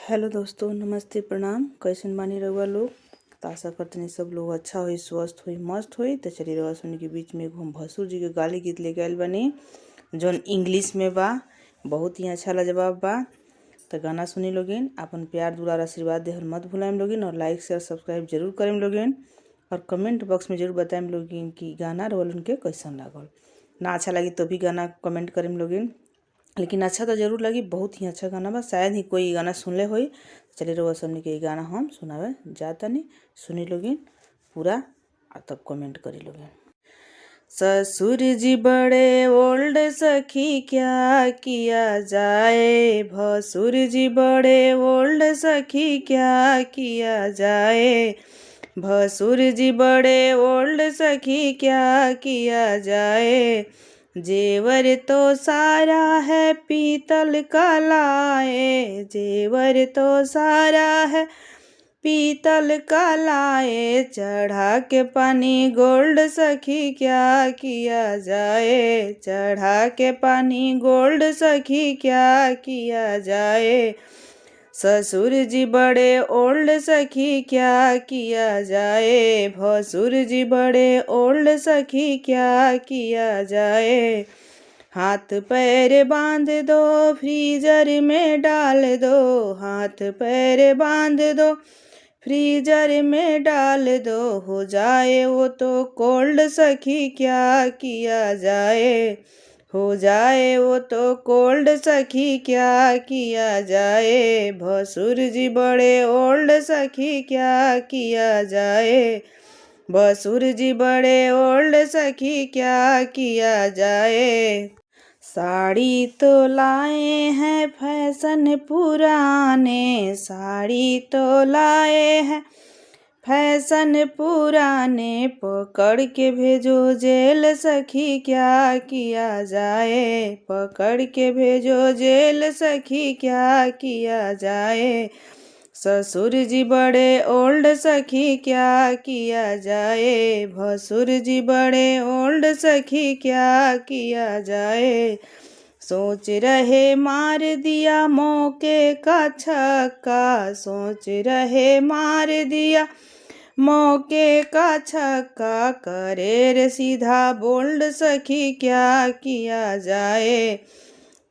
Hello दोस्तों, नमस्ते, प्रणाम। कैसन बानी रहुआ लोग? तो आशा करते सब लोग अच्छा होई, स्वस्थ होई, मस्त होई। तो चलिए रहुआ सुनी के बीच में एगो हम भसुर जी के गाली गीत लेके आयल बनी, जौन इंग्लिश में बा। बहुत ही अच्छा लाजवाब बा। तो गाना सुनी लोगिन, अपन प्यार दुलार आशीर्वाद देहल मत भुलाएम लोगिन, और लाइक शेयर सब्सक्राइब जरूर करेम लोगिन, और कमेंट बॉक्स में जरूर बताएम लोगिन कि गाना रोल उनके कैसन लागल। ना अच्छा लगी तो भी गाना कमेंट करेम लोगिन, लेकिन अच्छा तो जरूर लगी। बहुत ही अच्छा गाना बा, शायद ही कोई गाना सुनले होई। चलिए रहुआ सबनी के गाना हम सुनावे जातनी, सुनी लोगिन पूरा, और तब कमेंट करी लोगिन। ससुर जी बड़े ओल्ड, सखी क्या किया जाए। भसुर जी बड़े ओल्ड, सखी क्या किया जाए। भसुर जी बड़े ओल्ड, सखी क्या किया जाए। जेवर तो सारा है पीतल का लाए। जेवर तो सारा है पीतल का लाए। चढ़ा के पानी गोल्ड, सखी क्या किया जाए। चढ़ा के पानी गोल्ड, सखी क्या किया जाए। ससुर जी बड़े ओल्ड, सखी क्या किया जाए। भसुर जी बड़े ओल्ड, सखी क्या किया जाए। हाथ पैर बांध दो, फ्रीजर में डाल दो। हाथ पैर बांध दो, फ्रीजर में डाल दो। हो जाए वो तो कोल्ड, सखी क्या किया जाए। हो जाए वो तो कोल्ड, सखी क्या किया जाए। भसुर जी बड़े ओल्ड, सखी क्या किया जाए। भसुर जी बड़े ओल्ड, सखी क्या किया जाए। साड़ी तो लाए हैं फैशन पुराने। साड़ी तो लाए हैं फैशन पुराने। पकड़ के भेजो जेल, सखी क्या किया जाए। पकड़ के भेजो जेल, सखी क्या किया जाए। ससुर जी बड़े ओल्ड, सखी क्या किया जाए। भसुर जी बड़े ओल्ड, सखी क्या किया जाए। सोच रहे मार दिया मौके का छक्का। सोच रहे मार दिया मौके का छक्का। करे रे सीधा बोल्ड, सखी क्या किया जाए।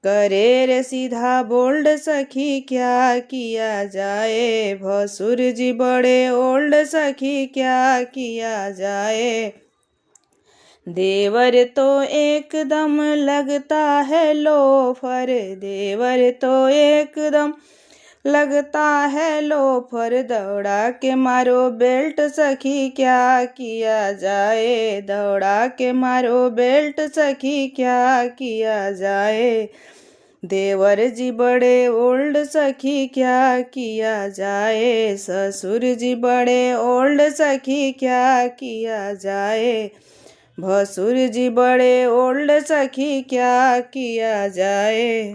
करे रे सीधा बोल्ड, सखी क्या किया जाए। भसुर जी बड़े ओल्ड, सखी क्या किया जाए। देवर तो एकदम लगता है लोफर। देवर तो एकदम लगता है लोफर। दौड़ा के मारो बेल्ट, सखी क्या किया जाए। दौड़ा के मारो बेल्ट, सखी क्या किया जाए। देवर जी बड़े ओल्ड, सखी क्या किया जाए। ससुर जी बड़े ओल्ड, सखी क्या किया जाए। भसुर जी बड़े ओल्ड, सखी क्या किया जाए।